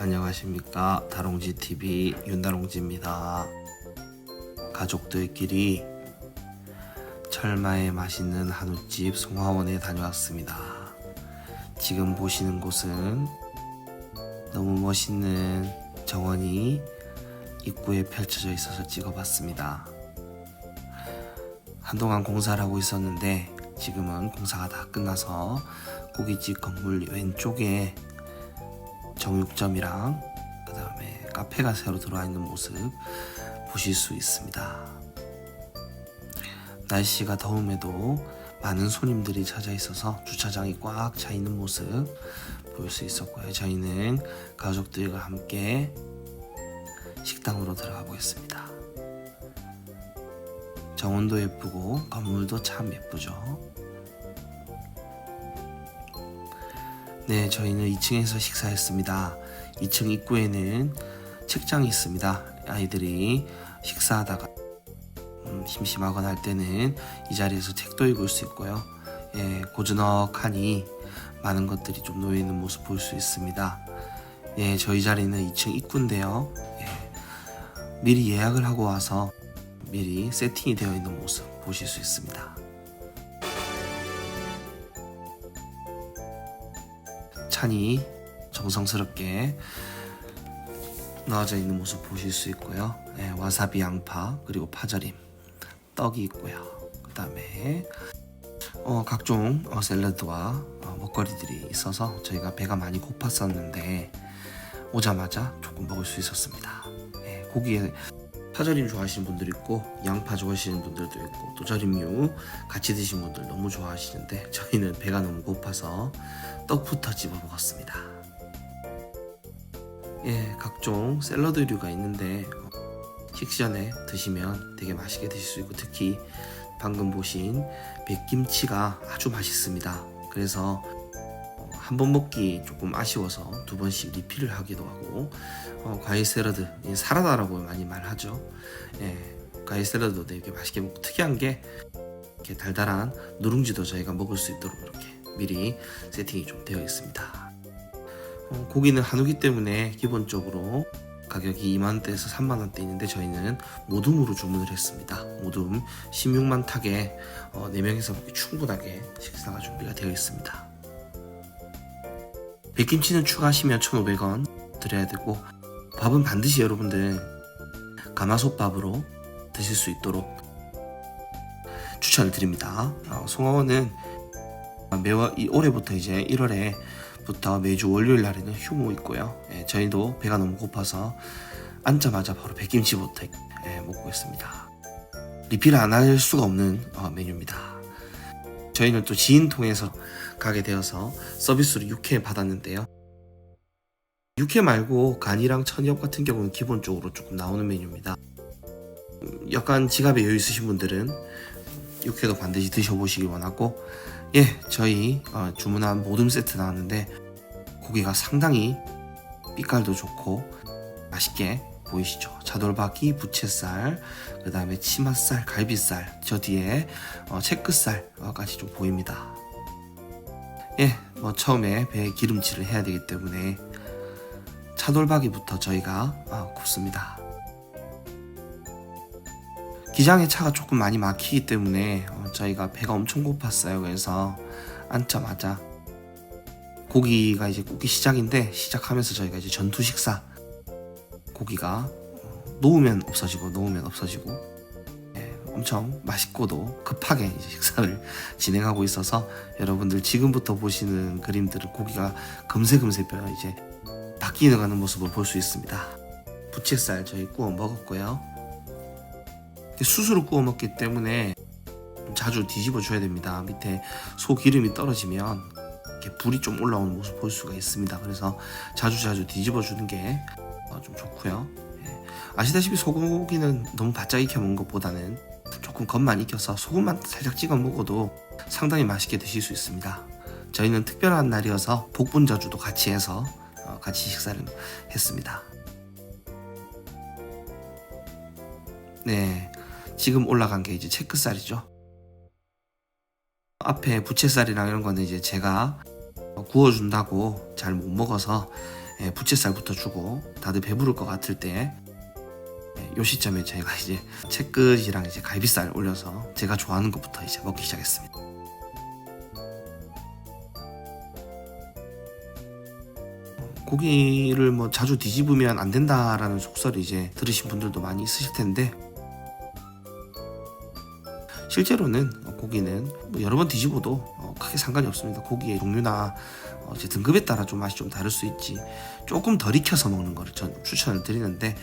안녕하십니까. 다롱지TV 윤다롱지입니다. 가족들끼리 철마에 맛있는 한우집 송화원에 다녀왔습니다. 지금 보시는 곳은 너무 멋있는 정원이 입구에 펼쳐져 있어서 찍어봤습니다. 한동안 공사를 하고 있었는데 지금은 공사가 다 끝나서 고깃집 건물 왼쪽에 정육점이랑 그 다음에 카페가 새로 들어와 있는 모습 보실 수 있습니다. 날씨가 더움에도 많은 손님들이 찾아 있어서 주차장이 꽉 차 있는 모습 볼 수 있었고요. 저희는 가족들과 함께 식당으로 들어가 보겠습니다. 정원도 예쁘고 건물도 참 예쁘죠. 네, 저희는 2층에서 식사했습니다. 2층 입구에는 책장이 있습니다. 아이들이 식사하다가 심심하거나 할 때는 이 자리에서 책도 읽을 수 있고요. 고즈넉하니 많은 것들이 좀 놓여있는 모습 볼 수 있습니다. 저희 자리는 2층 입구인데요. 미리 예약을 하고 와서 미리 세팅이 되어 있는 모습 보실 수 있습니다. 찬이 정성스럽게 넣어져 있는 모습 보실 수 있고요. 와사비 양파 그리고 파절임 떡이 있고요. 그 다음에 각종 샐러드와 먹거리들이 있어서 저희가 배가 많이 고팠었는데 오자마자 조금 먹을 수 있었습니다. 고기에 파절임 좋아하시는 분들 있고 양파 좋아하시는 분들도 있고 또 절임류 같이 드신 분들 너무 좋아하시는데 저희는 배가 너무 고파서 떡부터 집어 먹었습니다. 각종 샐러드류가 있는데 식전에 드시면 되게 맛있게 드실 수 있고 특히 방금 보신 백김치가 아주 맛있습니다. 그래서 한 번 먹기 조금 아쉬워서 두 번씩 리필을 하기도 하고 과일 샐러드, 사라다라고 많이 말하죠. 과일 샐러드도 되게 맛있게 먹고 특이한 게 이렇게 달달한 누룽지도 저희가 먹을 수 있도록 이렇게 미리 세팅이 좀 되어 있습니다. 고기는 한우기 때문에 기본적으로 가격이 2만원대에서 3만원대 있는데 저희는 모둠으로 주문을 했습니다. 모둠 16만 탁에 4명이서 먹기 충분하게 식사가 준비가 되어 있습니다. 백김치는 추가하시면 1,500원 드려야 되고 밥은 반드시 여러분들 가마솥밥으로 드실 수 있도록 추천을 드립니다. 송화원은 올해부터 이제 1월에부터 매주 월요일 날에는 휴무 있고요. 저희도 배가 너무 고파서 앉자마자 바로 백김치부터 먹고 있습니다. 리필 안 할 수가 없는 메뉴입니다. 저희는 또 지인 통해서 가게 되어서 서비스로 육회 받았는데요. 육회 말고 간이랑 천엽 같은 경우는 기본적으로 조금 나오는 메뉴입니다. 약간 지갑에 여유 있으신 분들은 육회도 반드시 드셔보시기 원하고 저희 주문한 모둠 세트 나왔는데 고기가 상당히 빛깔도 좋고 맛있게 보이시죠? 차돌박이, 부채살, 그 다음에 치맛살, 갈비살, 저 뒤에 채끝살까지 좀 보입니다. 처음에 배에 기름칠을 해야 되기 때문에 차돌박이부터 저희가 굽습니다. 기장에 차가 조금 많이 막히기 때문에 저희가 배가 엄청 고팠어요. 그래서 앉자마자 고기가 이제 굽기 시작인데 시작하면서 저희가 이제 전투 식사 고기가 놓으면 없어지고 엄청 맛있고도 급하게 이제 식사를 진행하고 있어서 여러분들 지금부터 보시는 그림들은 고기가 금세금세 이제 바뀌어가는 모습을 볼 수 있습니다. 부채살 저희 구워 먹었고요. 수수로 구워 먹기 때문에 자주 뒤집어 줘야 됩니다. 밑에 소 기름이 떨어지면 이렇게 불이 좀 올라오는 모습 볼 수가 있습니다. 그래서 자주 뒤집어 주는 게 좀 좋고요. 아시다시피 소고기는 너무 바짝 익혀 먹는 것보다는 조금 겉만 익혀서 소금만 살짝 찍어 먹어도 상당히 맛있게 드실 수 있습니다. 저희는 특별한 날이어서 복분자주도 같이 해서 같이 식사를 했습니다. 지금 올라간 게 이제 채끝살이죠. 앞에 부채살이랑 이런 거는 이제 제가 구워준다고 잘 못 먹어서 부채살부터 주고 다들 배부를 것 같을 때 요 시점에 저희가 이제 채끝이랑 이제 갈비살 올려서 제가 좋아하는 것부터 이제 먹기 시작했습니다. 고기를 뭐 자주 뒤집으면 안 된다라는 속설을 이제 들으신 분들도 많이 있으실 텐데, 실제로는 고기는 뭐 여러 번 뒤집어도 크게 상관이 없습니다. 고기의 종류나 이제 등급에 따라 좀 맛이 좀 다를 수 있지, 조금 덜 익혀서 먹는 거를 전 추천을 드리는데,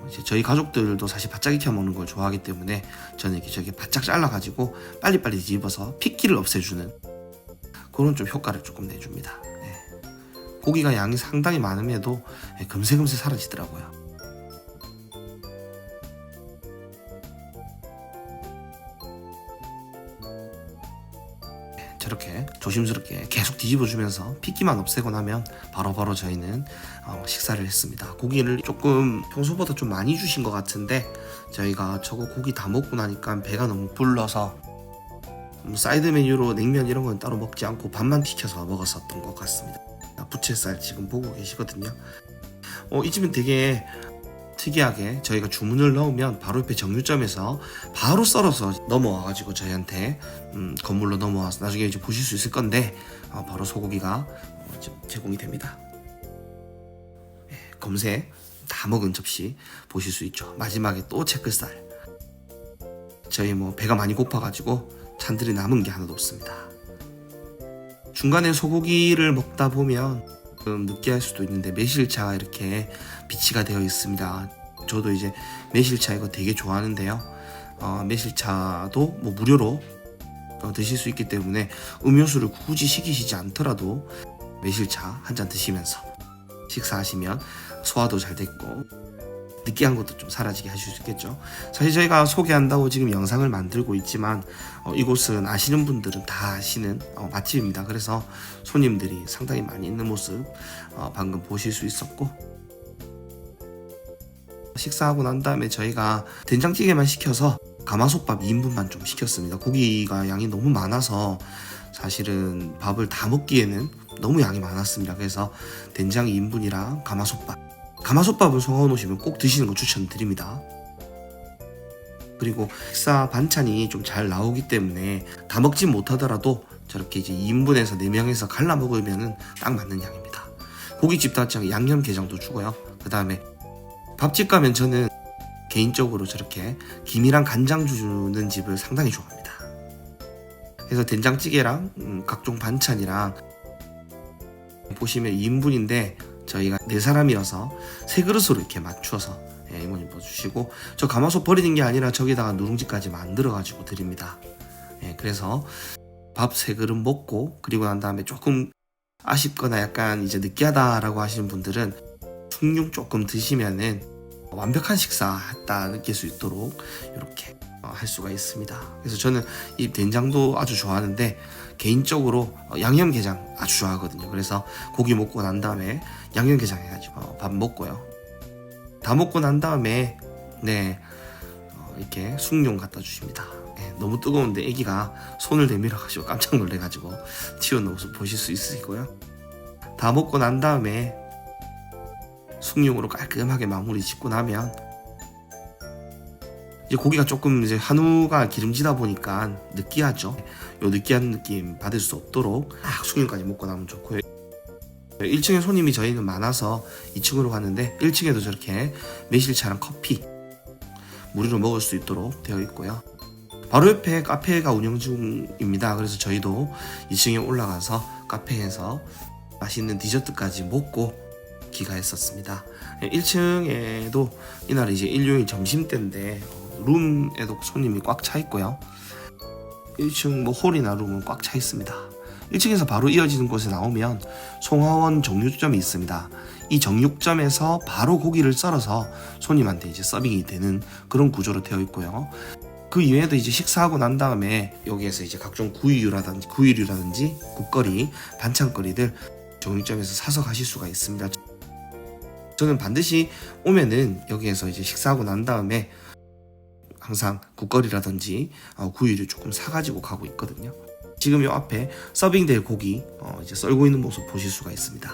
이제 저희 가족들도 사실 바짝 익혀 먹는 걸 좋아하기 때문에 저는 이렇게 저기 바짝 잘라가지고 빨리빨리 뒤집어서 핏기를 없애주는 그런 좀 효과를 조금 내줍니다. 고기가 양이 상당히 많음에도 금세금세 사라지더라고요. 저렇게 조심스럽게 계속 뒤집어주면서 핏기만 없애고 나면 바로바로 저희는 식사를 했습니다. 고기를 조금 평소보다 좀 많이 주신 것 같은데, 저희가 저거 고기 다 먹고 나니까 배가 너무 불러서 사이드 메뉴로 냉면 이런 건 따로 먹지 않고 밥만 시켜서 먹었었던 것 같습니다. 부채살 지금 보고 계시거든요. 이 집은 되게 특이하게 저희가 주문을 넣으면 바로 옆에 정육점에서 바로 썰어서 넘어와가지고 저희한테 건물로 넘어와서 나중에 이제 보실 수 있을 건데, 바로 소고기가 제공이 됩니다. 검색 다 먹은 접시 보실 수 있죠. 마지막에 또 채끝살. 저희 뭐 배가 많이 고파가지고 잔들이 남은 게 하나도 없습니다. 중간에 소고기를 먹다 보면 좀 느끼할 수도 있는데 매실차가 이렇게 비치가 되어 있습니다. 저도 이제 매실차 이거 되게 좋아하는데요. 매실차도 뭐 무료로 드실 수 있기 때문에 음료수를 굳이 시키시지 않더라도 매실차 한 잔 드시면서 식사하시면 소화도 잘 됐고 느끼한 것도 좀 사라지게 하실 수 있겠죠. 사실 저희가 소개한다고 지금 영상을 만들고 있지만 이곳은 아시는 분들은 다 아시는 맛집입니다. 그래서 손님들이 상당히 많이 있는 모습 방금 보실 수 있었고, 식사하고 난 다음에 저희가 된장찌개만 시켜서 가마솥밥 2인분만 좀 시켰습니다. 고기가 양이 너무 많아서 사실은 밥을 다 먹기에는 너무 양이 많았습니다. 그래서 된장 2인분이랑 가마솥밥을 성어놓으시면 꼭 드시는 거 추천드립니다. 그리고 식사 반찬이 좀 잘 나오기 때문에 다 먹진 못하더라도 저렇게 이제 2인분에서 4명에서 갈라 먹으면 딱 맞는 양입니다. 고깃집도 하지 않고 양념게장도 주고요. 그 다음에 밥집 가면 저는 개인적으로 저렇게 김이랑 간장 주는 집을 상당히 좋아합니다. 그래서 된장찌개랑 각종 반찬이랑 보시면 2인분인데 저희가 4사람이어서 3그릇으로 이렇게 맞춰서 이모님 주시고, 저 가마솥 버리는 게 아니라 저기다가 누룽지까지 만들어가지고 드립니다. 그래서 밥 3그릇 먹고 그리고 난 다음에 조금 아쉽거나 약간 이제 느끼하다라고 하시는 분들은 숭늉 조금 드시면은 완벽한 식사했다 느낄 수 있도록 이렇게 할 수가 있습니다. 그래서 저는 이 된장도 아주 좋아하는데 개인적으로 양념게장 아주 좋아하거든요. 그래서 고기 먹고 난 다음에 양념게장 해가지고 밥 먹고요. 다 먹고 난 다음에 이렇게 숭늉 갖다 주십니다. 너무 뜨거운데 애기가 손을 내밀어가지고 깜짝 놀래가지고 튀어나온 모습 보실 수 있으시고요. 다 먹고 난 다음에 숭늉으로 깔끔하게 마무리 짓고 나면 이제 고기가 조금 이제 한우가 기름지다 보니까 느끼하죠. 요 느끼한 느낌 받을 수 없도록 숭늉까지 먹고 나면 좋고요. 1층에 손님이 저희는 많아서 2층으로 갔는데 1층에도 저렇게 매실차랑 커피 무료로 먹을 수 있도록 되어 있고요. 바로 옆에 카페가 운영 중입니다. 그래서 저희도 2층에 올라가서 카페에서 맛있는 디저트까지 먹고 귀가했었습니다. 1층에도 이날 이제 일요일 점심때인데 룸에도 손님이 꽉 차 있고요. 1층 뭐 홀이나 룸은 꽉 차 있습니다. 1층에서 바로 이어지는 곳에 나오면 송하원 정육점이 있습니다. 이 정육점에서 바로 고기를 썰어서 손님한테 이제 서빙이 되는 그런 구조로 되어 있고요. 그 이외에도 이제 식사하고 난 다음에 여기에서 이제 각종 구이류라든지 국거리, 반찬거리들 정육점에서 사서 가실 수가 있습니다. 저는 반드시 오면은 여기에서 이제 식사하고 난 다음에 항상 국거리라든지 구이를 조금 사가지고 가고 있거든요. 지금 요 앞에 서빙될 고기 이제 썰고 있는 모습 보실 수가 있습니다.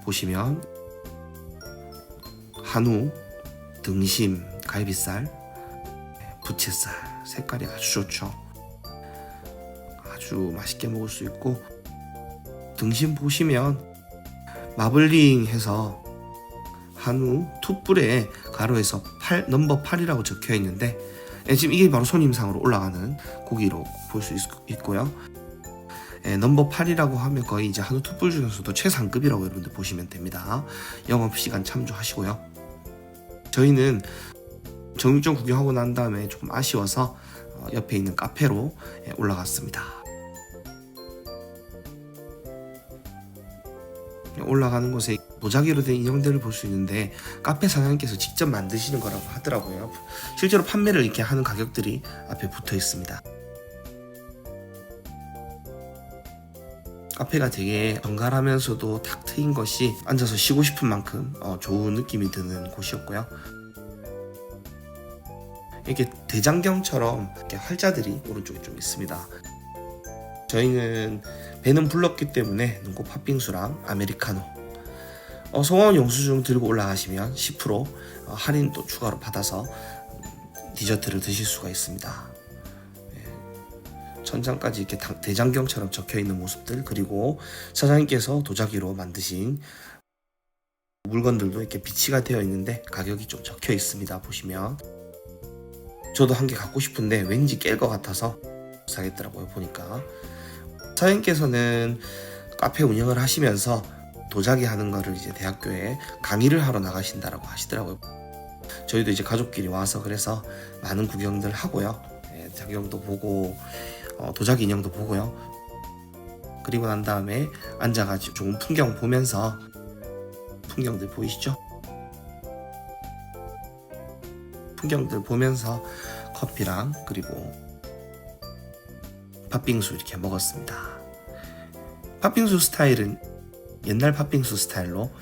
보시면 한우, 등심, 갈비살, 부채살 색깔이 아주 좋죠. 아주 맛있게 먹을 수 있고, 등심 보시면 마블링 해서 한우 투뿔에 가로에서 넘버 8이라고 적혀 있는데, 지금 이게 바로 손님상으로 올라가는 고기로 볼 수 있고요. 넘버 8이라고 하면 거의 이제 한우 투뿔 중에서도 최상급이라고 여러분들 보시면 됩니다. 영업시간 참조하시고요. 저희는 정육점 구경하고 난 다음에 조금 아쉬워서 옆에 있는 카페로 올라갔습니다. 올라가는 곳에 도자기로 된 인형들을 볼 수 있는데, 카페 사장님께서 직접 만드시는 거라고 하더라고요. 실제로 판매를 이렇게 하는 가격들이 앞에 붙어 있습니다. 카페가 되게 정갈하면서도 탁 트인 것이 앉아서 쉬고 싶은 만큼 좋은 느낌이 드는 곳이었고요. 이렇게 대장경처럼 이렇게 활자들이 오른쪽에 좀 있습니다. 저희는 배는 불렀기 때문에 눈꽃 팥빙수랑 아메리카노, 송원 영수증 들고 올라가시면 10% 할인 또 추가로 받아서 디저트를 드실 수가 있습니다. 천장까지 이렇게 대장경처럼 적혀있는 모습들, 그리고 사장님께서 도자기로 만드신 물건들도 이렇게 비치가 되어 있는데 가격이 좀 적혀 있습니다. 보시면 저도 한 개 갖고 싶은데 왠지 깰 것 같아서 사겠더라고요. 보니까 사장님께서는 카페 운영을 하시면서 도자기 하는 거를 이제 대학교에 강의를 하러 나가신다라고 하시더라고요. 저희도 이제 가족끼리 와서 그래서 많은 구경들 하고요. 작용도 보고 도자기 인형도 보고요. 그리고 난 다음에 앉아가지고 좋은 풍경 보면서, 풍경들 보이시죠? 풍경들 보면서 커피랑 그리고 팥빙수 이렇게 먹었습니다. 팥빙수 스타일은 옛날 팥빙수 스타일로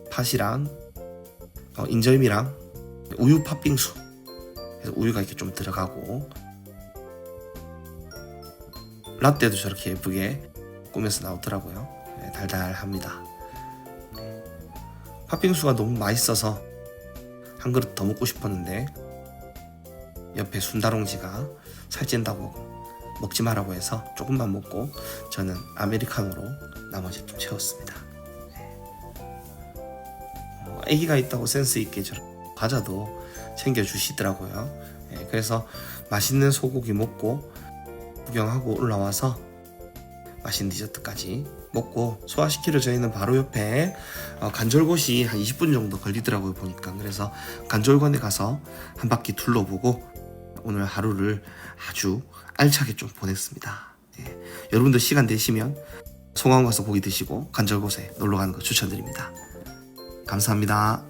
팥이랑 인절미랑 우유 팥빙수, 그래서 우유가 이렇게 좀 들어가고, 라떼도 저렇게 예쁘게 꾸며서 나오더라고요. 달달합니다. 팥빙수가 너무 맛있어서 한 그릇 더 먹고 싶었는데 옆에 순다롱지가 살찐다고 먹지 말라고 해서 조금만 먹고 저는 아메리카노로 나머지 좀 채웠습니다. 아기가 있다고 센스 있게 저런 과자도 챙겨주시더라고요. 그래서 맛있는 소고기 먹고 구경하고 올라와서 맛있는 디저트까지 먹고 소화시키러 저희는 바로 옆에 간절곶이 한 20분 정도 걸리더라고요. 보니까. 그래서 간절곶에 가서 한 바퀴 둘러보고 오늘 하루를 아주 알차게 좀 보냈습니다. 여러분들 시간 되시면 송암 가서 고기 드시고 간절곶에 놀러 가는 거 추천드립니다. 감사합니다.